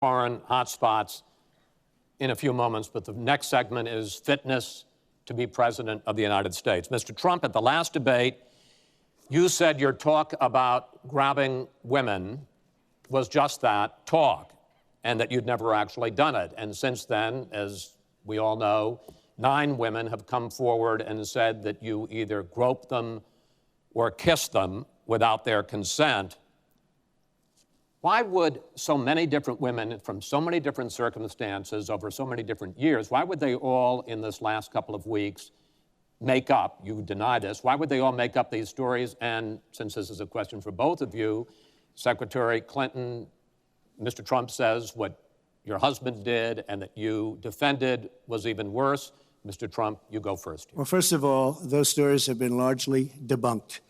foreign hotspots in a few moments, but the next segment is fitness to be president of the United States. Mr. Trump, at the last debate, you said your talk about grabbing women was just that, talk, and that you'd never actually done it. And since then, as we all know, 9 women have come forward and said that you either groped them or kissed them without their consent. Why would so many different women from so many different circumstances over so many different years, why would they all in this last couple of weeks make up, you deny this, why would they all make up these stories? And since this is a question for both of you, Secretary Clinton, Mr. Trump says what your husband did and that you defended was even worse. Mr. Trump, you go first. Well, first of all, those stories have been largely debunked.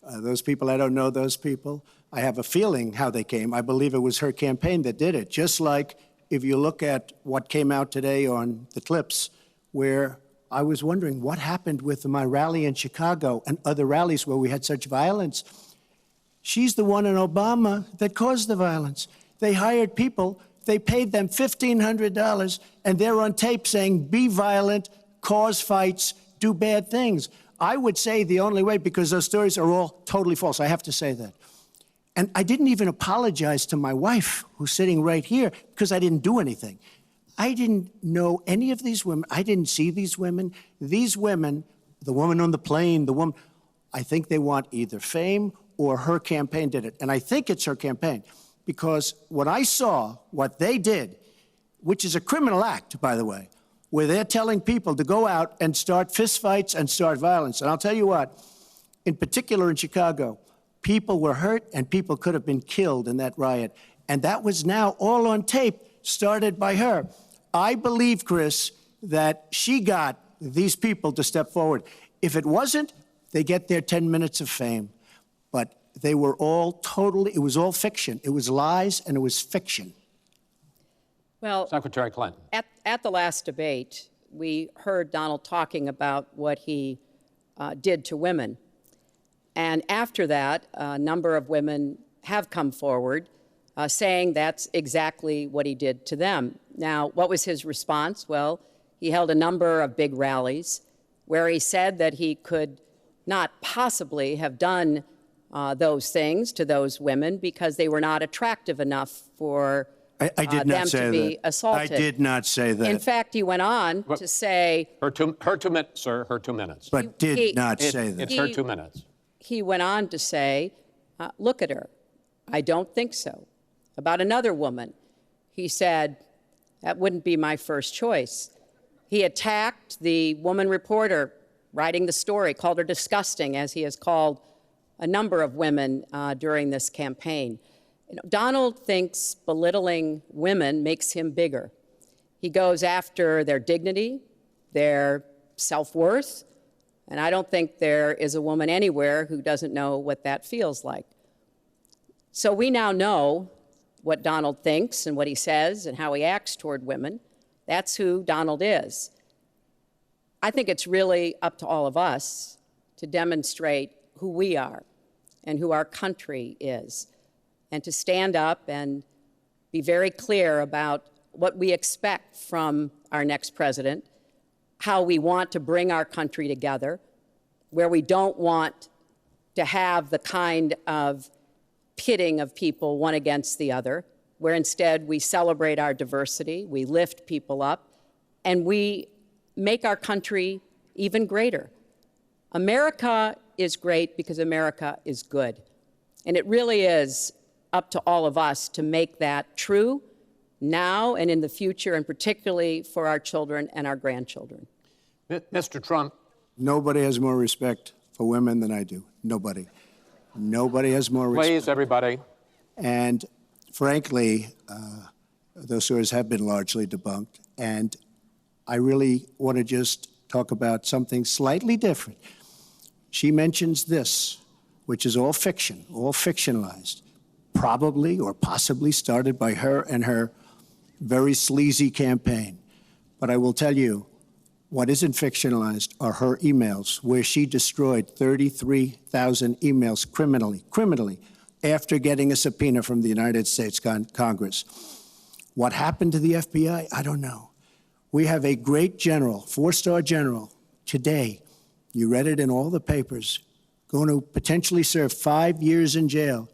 Those people, I don't know those people. I have a feeling how they came. I believe it was her campaign that did it. Just like if you look at what came out today on the clips, where I was wondering what happened with my rally in Chicago and other rallies where we had such violence. She's the one in Obama that caused the violence. They hired people, they paid them $1,500, and they're on tape saying, be violent, cause fights, do bad things. I would say the only way, because those stories are all totally false, I have to say that. And I didn't even apologize to my wife, who's sitting right here, because I didn't do anything. I didn't know any of these women. I didn't see these women. These women, the woman on the plane, the woman, I think they want either fame or her campaign did it. And I think it's her campaign, because when I saw what they did, which is a criminal act, by the way, where they're telling people to go out and start fistfights and start violence. And I'll tell you what, in particular in Chicago, people were hurt and people could have been killed in that riot. And that was now all on tape, started by her. I believe, Chris, that she got these people to step forward. If it wasn't, they get their 10 minutes of fame. But they were all totally, it was all fiction. It was lies and it was fiction. Well, Secretary Clinton. At the last debate, we heard Donald talking about what he did to women. And after that, a number of women have come forward saying that's exactly what he did to them. Now, what was his response? Well, he held a number of big rallies where he said that he could not possibly have done those things to those women because they were not attractive enough for I did not them say to be that. assaulted. I did not say that. In fact, he went on to say... Her 2 minutes, sir, her 2 minutes. But did not say that. It's her 2 minutes. He went on to say, look at her. I don't think so. About another woman, he said, that wouldn't be my first choice. He attacked the woman reporter writing the story, called her disgusting, as he has called a number of women during this campaign. You know, Donald thinks belittling women makes him bigger. He goes after their dignity, their self-worth, and I don't think there is a woman anywhere who doesn't know what that feels like. So we now know what Donald thinks and what he says and how he acts toward women. That's who Donald is. I think it's really up to all of us to demonstrate who we are and who our country is, and to stand up and be very clear about what we expect from our next president, how we want to bring our country together, where we don't want to have the kind of pitting of people one against the other, where instead we celebrate our diversity, we lift people up, and we make our country even greater. America is great because America is good. And it really is up to all of us to make that true now and in the future, and particularly for our children and our grandchildren. Mr. Trump. Nobody has more respect for women than I do. Nobody. Nobody has more respect. Please, everybody. And frankly, those stories have been largely debunked. And I really want to just talk about something slightly different. She mentions this, which is all fiction, all fictionalized, probably or possibly started by her and her very sleazy campaign. But I will tell you, what isn't fictionalized are her emails, where she destroyed 33,000 emails criminally, after getting a subpoena from the United States Congress. What happened to the FBI? I don't know. We have a great general, 4-star general, today, you read it in all the papers, going to potentially serve 5 years in jail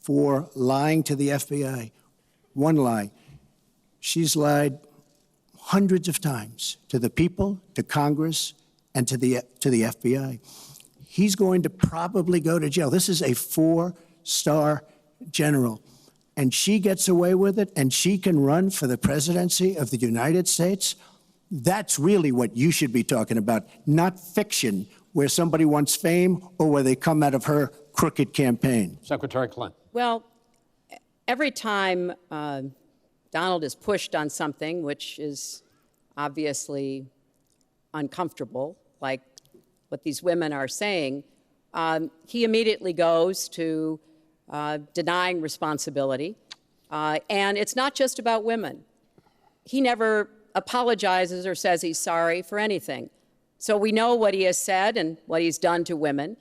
for lying to the FBI. One lie. She's lied hundreds of times to the people, to Congress, and to the FBI. He's going to probably go to jail. This is a 4-star general. And she gets away with it, and she can run for the presidency of the United States. That's really what you should be talking about, not fiction, where somebody wants fame or where they come out of her crooked campaign. Secretary Clinton. Well, every time Donald is pushed on something which is obviously uncomfortable, like what these women are saying, he immediately goes to denying responsibility. And it's not just about women. He never apologizes or says he's sorry for anything. So we know what he has said and what he's done to women.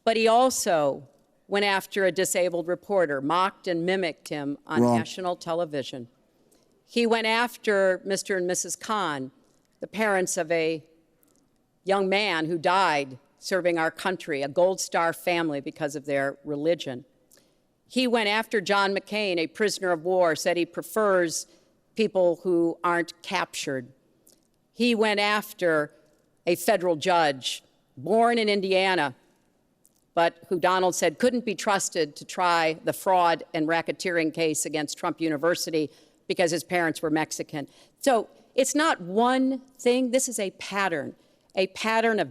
But he also went after a disabled reporter, mocked and mimicked him on national television. He went after Mr. and Mrs. Khan, the parents of a young man who died serving our country, a Gold Star family because of their religion. He went after John McCain, a prisoner of war, said he prefers people who aren't captured. He went after a federal judge, born in Indiana, but who Donald said couldn't be trusted to try the fraud and racketeering case against Trump University because his parents were Mexican. So it's not one thing. This is a pattern of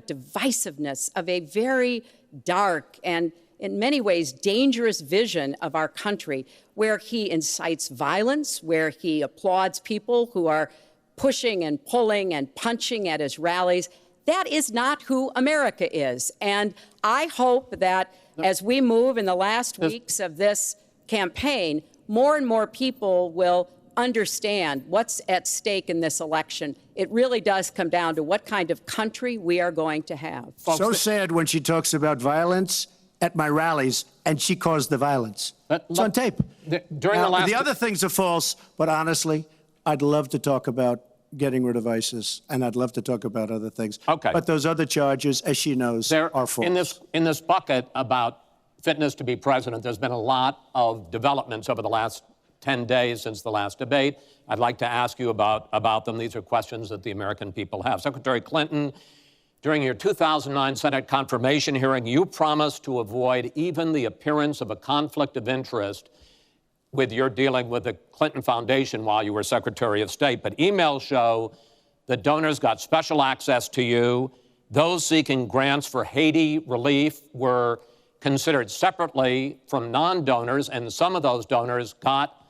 divisiveness, of a very dark and in many ways dangerous vision of our country, where he incites violence, where he applauds people who are pushing and pulling and punching at his rallies. That is not who America is. And I hope that as we move in the last weeks of this campaign, more and more people will understand what's at stake in this election. It really does come down to what kind of country we are going to have. So sad when she talks about violence at my rallies, and she caused the violence. It's on tape. The other things are false, but honestly, I'd love to talk about getting rid of ISIS, and I'd love to talk about other things. Okay. But those other charges, as she knows, are false. In this bucket about fitness to be president, there's been a lot of developments over the last 10 days since the last debate. I'd like to ask you about them. These are questions that the American people have. Secretary Clinton, during your 2009 Senate confirmation hearing, you promised to avoid even the appearance of a conflict of interest with your dealing with the Clinton Foundation while you were Secretary of State. But emails show that donors got special access to you. Those seeking grants for Haiti relief were considered separately from non-donors, and some of those donors got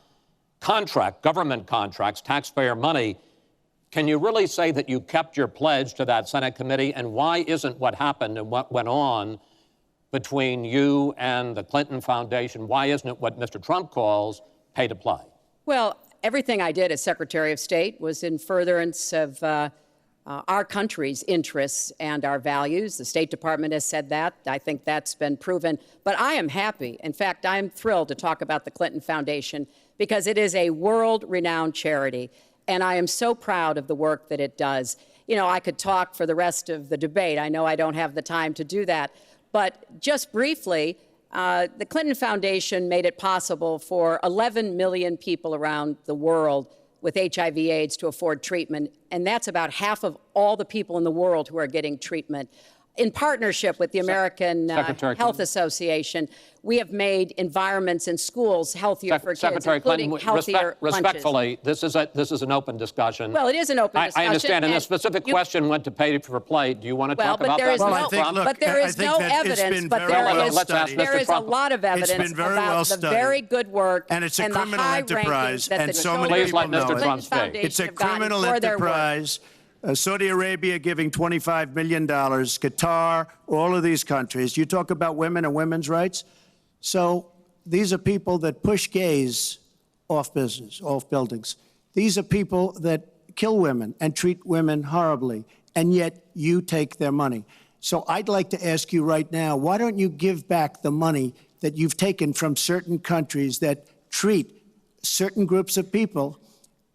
government contracts, taxpayer money. Can you really say that you kept your pledge to that Senate committee? And why isn't what happened and what went on between you and the Clinton Foundation, why isn't it what Mr. Trump calls pay to play? Well, everything I did as Secretary of State was in furtherance of our country's interests and our values. The State Department has said that. I think that's been proven. But I am happy. In fact, I'm thrilled to talk about the Clinton Foundation because it is a world-renowned charity. And I am so proud of the work that it does. You know, I could talk for the rest of the debate. I know I don't have the time to do that. But just briefly, the Clinton Foundation made it possible for 11 million people around the world with HIV/AIDS to afford treatment. And that's about half of all the people in the world who are getting treatment. In partnership with the American Health Association, we have made environments in schools healthier for kids, Secretary including Clinton, healthier lunches. Respectfully, this is an open discussion. Well, it is an open discussion. I understand, and the specific question went to pay for play. Do you want to talk about that? But there is no evidence. But there is a lot of evidence about the very good work and it's a criminal enterprise, and so many people know it. It's a criminal enterprise. Saudi Arabia giving $25 million, Qatar, all of these countries. You talk about women and women's rights. So these are people that push gays off buildings. These are people that kill women and treat women horribly, and yet you take their money. So I'd like to ask you right now, why don't you give back the money that you've taken from certain countries that treat certain groups of people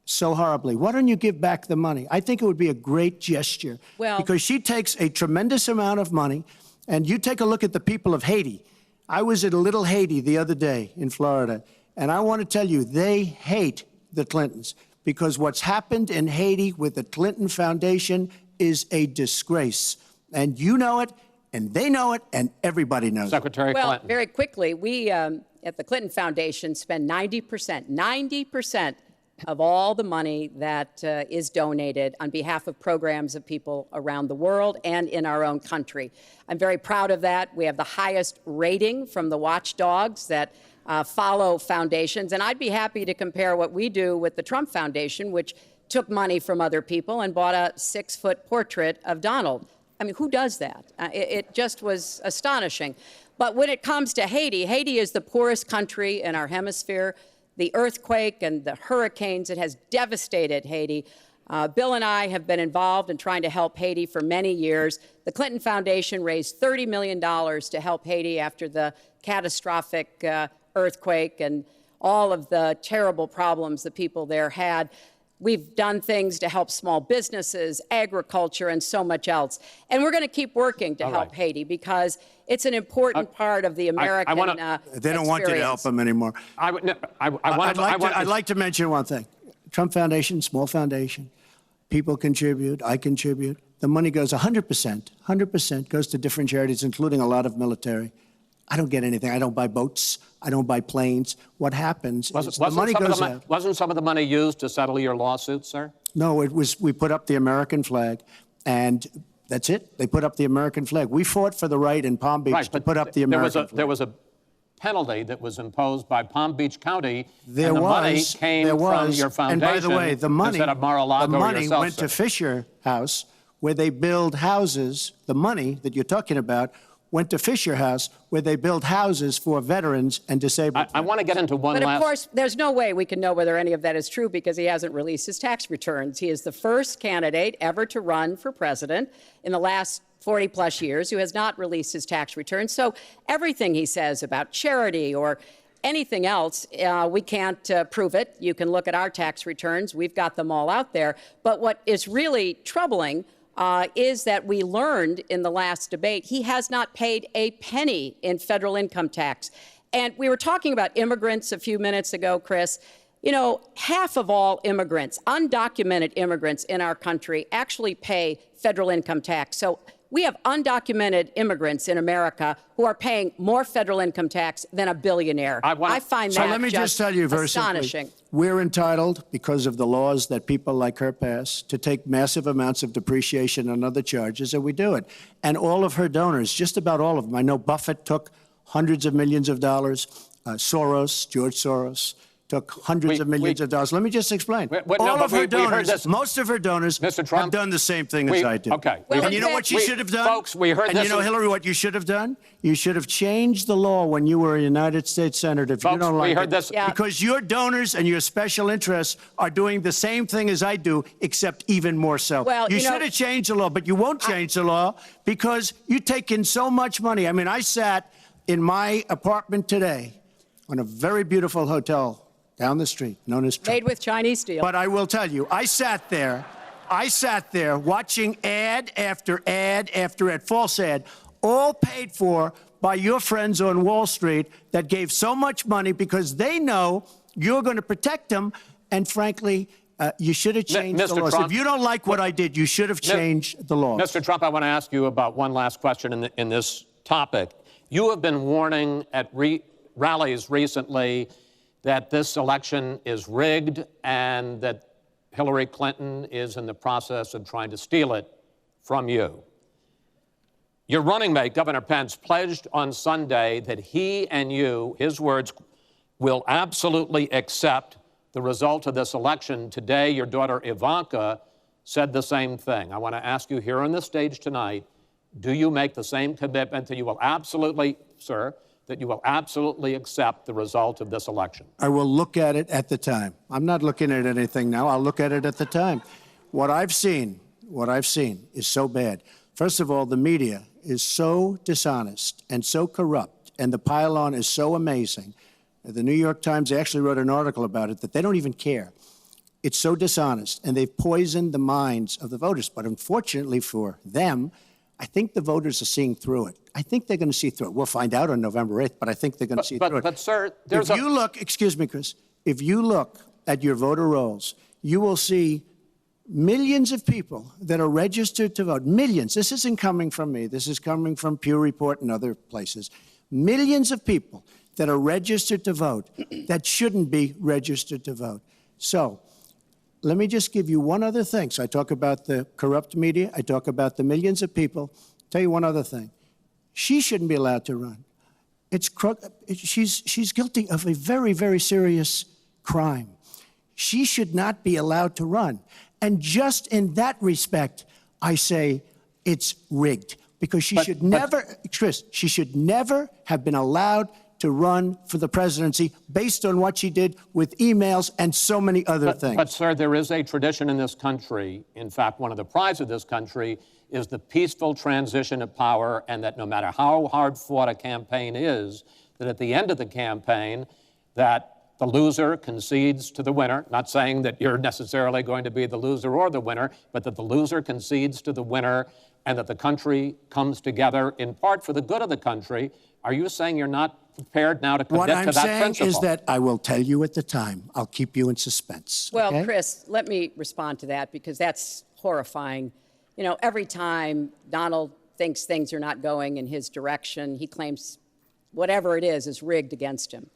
so horribly. Why don't you give back the money? I think it would be a great gesture. Well, because she takes a tremendous amount of money, and you take a look at the people of Haiti. I was at a little Haiti the other day in Florida, and I want to tell you, they hate the Clintons because what's happened in Haiti with the Clinton Foundation is a disgrace. And you know it, and they know it, and everybody knows Secretary it. Well, Clinton. very quickly, we at the Clinton Foundation spend 90% of all the money that is donated on behalf of programs of people around the world and in our own country. I'm very proud of that. We have the highest rating from the watchdogs that follow foundations, and I'd be happy to compare what we do with the Trump Foundation, which took money from other people and bought a 6-foot portrait of Donald. I mean, who does that? It just was astonishing. But when it comes to Haiti, Haiti is the poorest country in our hemisphere. The earthquake and the hurricanes, it has devastated Haiti. Bill and I have been involved in trying to help Haiti for many years. The Clinton Foundation raised $30 million to help Haiti after the catastrophic earthquake and all of the terrible problems the people there had. We've done things to help small businesses, agriculture, and so much else. And we're going to keep working to help Haiti because it's an important part of the American They don't want you to help them anymore. I'd like to mention one thing. Trump Foundation, small foundation. People contribute. I contribute. The money goes 100% goes to different charities, including a lot of military. I don't get anything. I don't buy boats. I don't buy planes. What happens is the money goes out. Wasn't some of the money used to settle your lawsuit, sir? No, it was. We put up the American flag, and that's it. They put up the American flag. We fought for the right in Palm Beach to put up the American flag. There was a penalty that was imposed by Palm Beach County, and the money came from your foundation. And by the way, the money went to Fisher House, where they build houses. The money that you're talking about went to Fisher House, where they build houses for veterans and disabled. I want to get into one last... But of course, there's no way we can know whether any of that is true because he hasn't released his tax returns. He is the first candidate ever to run for president in the last 40-plus years who has not released his tax returns. So everything he says about charity or anything else, we can't prove it. You can look at our tax returns. We've got them all out there. But what is really troubling is that we learned in the last debate he has not paid a penny in federal income tax. And we were talking about immigrants a few minutes ago, Chris. You know, half of all immigrants, undocumented immigrants in our country, actually pay federal income tax. So we have undocumented immigrants in America who are paying more federal income tax than a billionaire. I find that so let me just tell you very astonishing. Simply, we're entitled, because of the laws that people like her pass, to take massive amounts of depreciation and other charges, and we do it. And all of her donors, just about all of them, I know Buffett took hundreds of millions of dollars, George Soros, took hundreds of millions of dollars. Let me just explain. All of her donors, most of her donors have done the same thing as I did. Okay. Well, and you know what you should have done? Folks, we heard and this. You know, Hillary, what you should have done? You should have changed the law when you were a United States Senator. If you don't like it. Yeah. Because your donors and your special interests are doing the same thing as I do, except even more so. Well, you should have changed the law, but you won't change the law because you take in so much money. I mean, I sat in my apartment today on a very beautiful hotel down the street, known as Trump. Made with Chinese steel. But I will tell you, I sat there watching ad after ad after ad, false ad, all paid for by your friends on Wall Street that gave so much money because they know you're going to protect them. And frankly, you should have changed the laws. Trump, if you don't like what I did, you should have changed the laws. Mr. Trump, I want to ask you about one last question in this topic. You have been warning at rallies recently that this election is rigged and that Hillary Clinton is in the process of trying to steal it from you. Your running mate, Governor Pence, pledged on Sunday that he and you, his words, will absolutely accept the result of this election. Today, your daughter Ivanka said the same thing. I want to ask you here on the stage tonight, do you make the same commitment that you will absolutely, sir, that you will absolutely accept the result of this election? I will look at it at the time. I'm not looking at anything now. I'll look at it at the time. What I've seen is so bad. First of all, the media is so dishonest and so corrupt, and the pile-on is so amazing The New York Times actually wrote an article about it, that they don't even care. It's so dishonest, and they've poisoned the minds of the voters. But unfortunately for them, I think the voters are seeing through it. I think they're going to see through it. We'll find out on November 8th, but I think they're going to see through it. But, sir, if you look, excuse me, Chris, if you look at your voter rolls, you will see millions of people that are registered to vote. Millions. This isn't coming from me. This is coming from Pew Report and other places. Millions of people that are registered to vote that shouldn't be registered to vote. So let me just give you one other thing. So I talk about the corrupt media. I talk about the millions of people. Tell you one other thing. She shouldn't be allowed to run. She's guilty of a very, very serious crime. She should not be allowed to run. And just in that respect, I say it's rigged, because she should never, Chris, she should never have been allowed to run for the presidency based on what she did with emails and so many other things. But, sir, there is a tradition in this country. In fact, one of the prides of this country is the peaceful transition of power, and that no matter how hard fought a campaign is, that at the end of the campaign, that the loser concedes to the winner, not saying that you're necessarily going to be the loser or the winner, but that the loser concedes to the winner and that the country comes together in part for the good of the country. Are you saying you're not prepared now to commit to that principle? What I'm saying is that I will tell you at the time. I'll keep you in suspense. Well, okay? Chris, let me respond to that, because that's horrifying. You know, every time Donald thinks things are not going in his direction, he claims whatever it is rigged against him.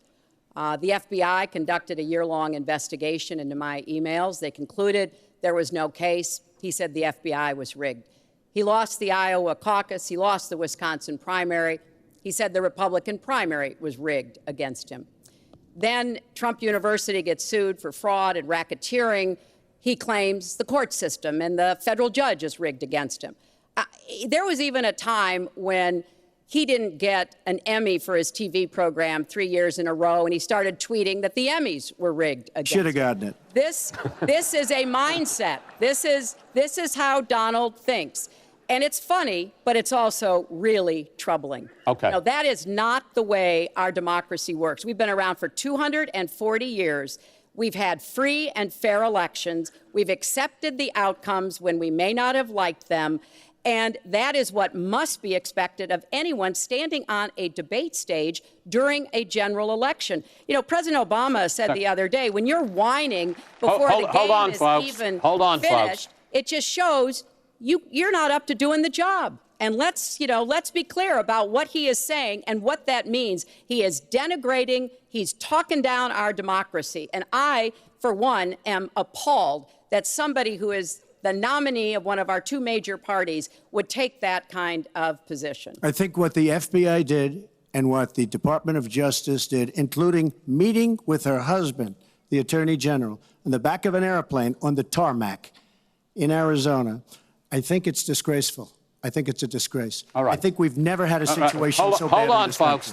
The FBI conducted a year-long investigation into my emails. They concluded there was no case. He said the FBI was rigged. He lost the Iowa caucus. He lost the Wisconsin primary. He said the Republican primary was rigged against him. Then Trump University gets sued for fraud and racketeering. He claims the court system and the federal judge is rigged against him. There was even a time when he didn't get an Emmy for his TV program 3 years in a row, and he started tweeting that the Emmys were rigged against him. Should have gotten it. This is a mindset. This is how Donald thinks. And it's funny, but it's also really troubling. Okay. Now, that is not the way our democracy works. We've been around for 240 years. We've had free and fair elections. We've accepted the outcomes when we may not have liked them. And that is what must be expected of anyone standing on a debate stage during a general election. You know, President Obama said the other day, when you're whining before the game is even finished, it just shows you're not up to doing the job. And let's be clear about what he is saying and what that means. He is denigrating, he's talking down our democracy. And I, for one, am appalled that somebody who is the nominee of one of our two major parties would take that kind of position. I think what the FBI did and what the Department of Justice did, including meeting with her husband, the Attorney General, in the back of an airplane on the tarmac in Arizona, I think it's disgraceful. I think it's a disgrace. All right. I think we've never had a situation so bad in this country. Hold on, folks.